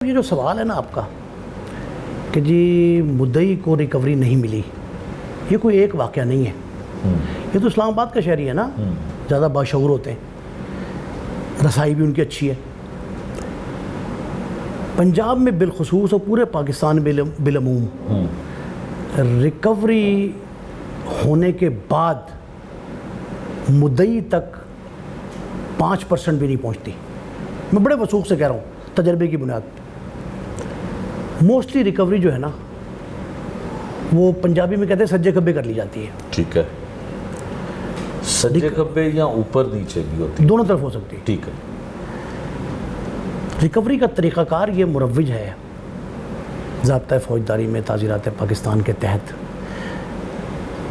یہ جو سوال ہے نا آپ کا کہ جی مدعی کو ریکوری نہیں ملی، یہ کوئی ایک واقعہ نہیں ہے. یہ تو اسلام آباد کا شہری ہے نا، زیادہ باشعور ہوتے ہیں، رسائی بھی ان کی اچھی ہے. پنجاب میں بالخصوص اور پورے پاکستان بالعموم ریکوری ہونے کے بعد مدعی تک 5% بھی نہیں پہنچتی. میں بڑے وثوق سے کہہ رہا ہوں، تجربے کی بنیاد پہ. موسٹلی ریکوری جو ہے نا وہ پنجابی میں کہتے ہیں سجے کھبے کر لی جاتی ہے. ٹھیک ہے، سجے کھبے یا اوپر نیچے بھی ہوتی ہے؟ دونوں طرف ہو سکتی ہے. ٹھیک ہے. ریکوری کا طریقہ کار یہ مروج ہے ضابطۂ فوجداری میں تعزیرات پاکستان کے تحت.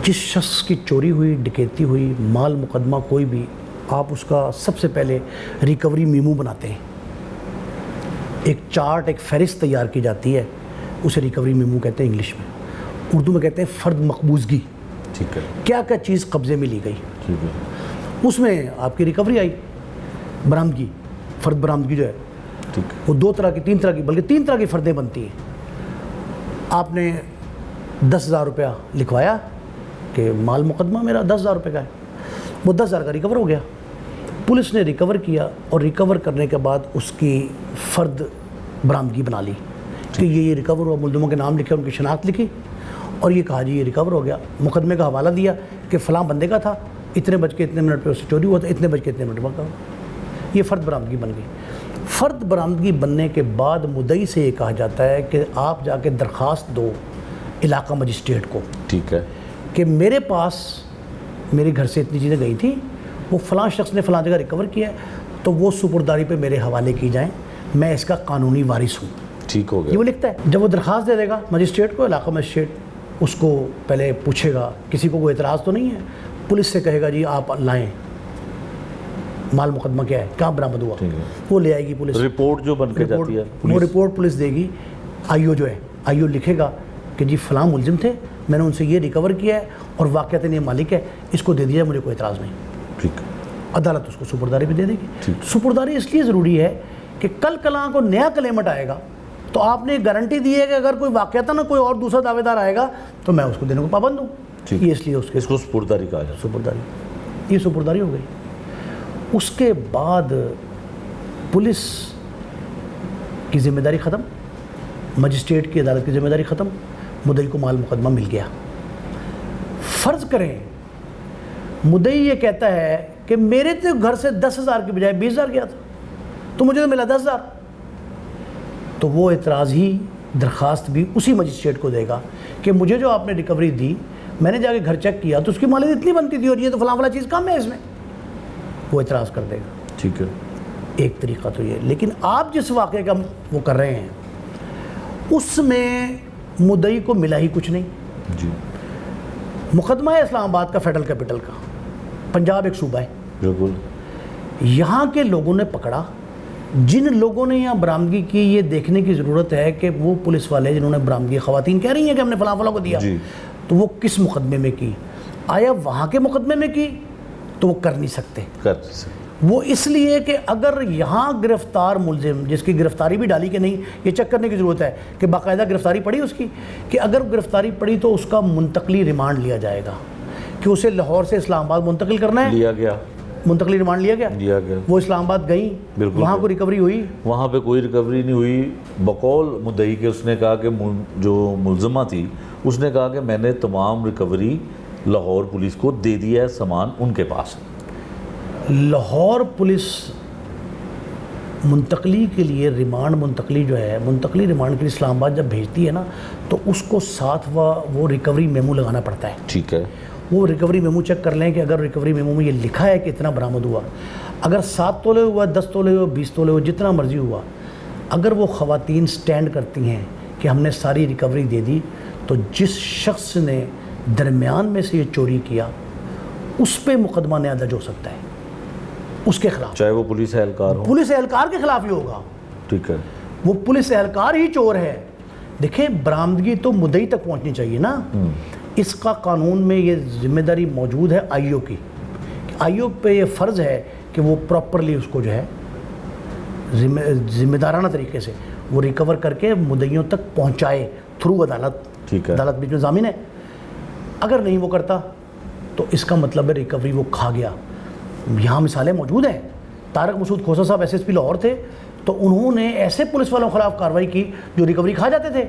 جس شخص کی چوری ہوئی، ڈکیتی ہوئی، مال مقدمہ کوئی بھی، آپ اس کا سب سے پہلے ریکوری میمو بناتے ہیں. ایک چارٹ، ایک فہرست تیار کی جاتی ہے، اسے ریکوری میمو کہتے ہیں انگلش میں. اردو میں کہتے ہیں فرد مقبوضگی. ٹھیک ہے. کیا کیا چیز قبضے میں لی گئی، ٹھیک ہے. اس میں آپ کی ریکوری آئی. برآمدگی، فرد برآمدگی جو ہے ٹھیک ہے. وہ 2 طرح کی، 3 طرح کی، بلکہ 3 طرح کی فردیں بنتی ہیں. آپ نے 10,000 روپیہ لکھوایا کہ مال مقدمہ میرا 10,000 روپے کا ہے، وہ 10,000 کا ریکور ہو گیا. پولیس نے ریکور کیا اور ریکور کرنے کے بعد اس کی فرد برآمدگی بنا لی کہ یہ ریکور ہوا. ملزموں کے نام لکھے، ان کی شناخت لکھی اور یہ کہا جی یہ ریکور ہو گیا. مقدمے کا حوالہ دیا کہ فلاں بندے کا تھا، اتنے بج کے اتنے منٹ پہ اس سے چوری ہوا تھا، اتنے بج کے اتنے منٹ بعد. یہ فرد برآمدگی بن گئی. فرد برآمدگی بننے کے بعد مدعی سے یہ کہا جاتا ہے کہ آپ جا کے درخواست دو علاقہ مجسٹریٹ کو. ٹھیک ہے. کہ میرے پاس میرے گھر سے اتنی چیزیں گئی تھیں، وہ فلاں شخص نے فلاں جگہ ریکور کیا ہے، تو وہ سپرداری پہ میرے حوالے کی جائیں، میں اس کا قانونی وارث ہوں. ٹھیک ہو گیا. یہ وہ لکھتا ہے. جب وہ درخواست دے دے گا مجسٹریٹ کو، علاقہ مجسٹریٹ اس کو پہلے پوچھے گا کسی کو کوئی اعتراض تو نہیں ہے. پولیس سے کہے گا جی آپ لائیں مال مقدمہ کیا ہے، کہاں برآمد ہوا. وہ لے آئے گی پولیس. رپورٹ جو بن کے جاتی ہے، وہ رپورٹ پولیس دے گی. آئی او جو ہے، آئی او لکھے گا کہ جی فلاں ملزم تھے، میں نے ان سے یہ ریکور کیا ہے اور واقعتاً یہ مالک ہے، اس کو دے دیا، مجھے کوئی اعتراض نہیں. ٹھیک ہے. عدالت اس کو سپرداری بھی دے دے گی. سپرداری اس لیے ضروری ہے کہ کل کلاں کو نیا کلیمٹ آئے گا تو آپ نے گارنٹی دی ہے کہ اگر کوئی واقعتاً کوئی اور دوسرا دعوے دار آئے گا تو میں اس کو دینے کو پابند ہوں. یہ اس لیے اس کو سپرداری کہا جاتا ہے. سپرداری، یہ سپرداری ہو گئی. اس کے بعد پولیس کی ذمہ داری ختم، مجسٹریٹ کی عدالت کی ذمہ داری ختم، مدعی کو مال مقدمہ مل گیا. فرض کریں مدعی یہ کہتا ہے کہ میرے تو گھر سے 10,000 کی بجائے 20,000 گیا تھا، تو مجھے تو ملا 10,000. تو وہ اعتراض ہی درخواست بھی اسی مجسٹریٹ کو دے گا کہ مجھے جو آپ نے ریکوری دی، میں نے جا کے گھر چیک کیا تو اس کی مالیت اتنی بنتی تھی اور یہ تو فلاں فلاں چیز کم ہے اس میں. وہ اعتراض کر دے گا. ٹھیک ہے. ایک طریقہ تو یہ. لیکن آپ جس واقعے کا وہ کر رہے ہیں اس میں مدعی کو ملا ہی کچھ نہیں. جی. مقدمہ ہے اسلام آباد کا، فیڈرل کیپٹل کا. پنجاب ایک صوبہ ہے. بالکل. یہاں کے لوگوں نے پکڑا، جن لوگوں نے یہاں برآمدگی کی، یہ دیکھنے کی ضرورت ہے کہ وہ پولیس والے جنہوں نے برآمدگی، خواتین کہہ رہی ہیں کہ ہم نے فلاں فلاں کو دیا، تو وہ کس مقدمے میں کی. آیا وہاں کے مقدمے میں کی تو وہ کر نہیں سکتے. وہ اس لیے کہ اگر یہاں گرفتار ملزم جس کی گرفتاری بھی ڈالی کہ نہیں، یہ چیک کرنے کی ضرورت ہے کہ باقاعدہ گرفتاری پڑی اس کی، کہ اگر گرفتاری پڑی تو اس کا منتقلی ریمانڈ لیا جائے گا کہ اسے لاہور سے اسلام آباد منتقل کرنا ہے. لیا گیا. منتقلی ریمانڈ لیا گیا. وہ اسلام آباد گئیں، وہاں کو ریکوری ہوئی. وہاں پہ کوئی ریکوری نہیں ہوئی. بقول مدعی کے اس نے کہا کہ جو ملزمہ تھی اس نے کہا کہ میں نے تمام ریکوری لاہور پولیس کو دے دیا ہے، سامان ان کے پاس. لاہور پولیس منتقلی کے لیے ریمانڈ، منتقلی جو ہے، منتقلی ریمانڈ کے لیے اسلام آباد جب بھیجتی ہے نا تو اس کو ساتھ وہ ریکوری میمو لگانا پڑتا ہے. ٹھیک ہے. وہ ریکوری میمو چیک کر لیں کہ اگر ریکوری میمو میں یہ لکھا ہے کہ اتنا برآمد ہوا، اگر 7 تولے ہوا، 10 تولے ہوا، 20 تولے ہوا، جتنا مرضی ہوا، اگر وہ خواتین سٹینڈ کرتی ہیں کہ ہم نے ساری ریکوری دے دی، تو جس شخص نے درمیان میں سے یہ چوری کیا اس پہ مقدمہ نیا درج ہو سکتا ہے اس کے خلاف، چاہے وہ پولیس اہلکار ہو. پولیس اہلکار کے خلاف ہی ہوگا. ٹھیک ہے. وہ پولیس اہلکار ہی چور ہے. دیکھیں برآمدگی تو مدعی تک پہنچنی چاہیے نا. اس کا قانون میں یہ ذمہ داری موجود ہے آئی او کی. آئی او پہ یہ فرض ہے کہ وہ پراپرلی اس کو جو ہے ذمہ دارانہ طریقے سے وہ ریکور کر کے مدعیوں تک پہنچائے تھرو عدالت. ٹھیک ہے. عدالت بیچ میں ضامن ہے. اگر نہیں وہ کرتا تو اس کا مطلب ہے ریکوری وہ کھا گیا. یہاں مثالیں موجود ہیں. طارق مسعود کھوسہ صاحب ایس ایس پی لاہور تھے تو انہوں نے ایسے پولیس والوں کے خلاف کارروائی کی جو ریکوری کھا جاتے تھے.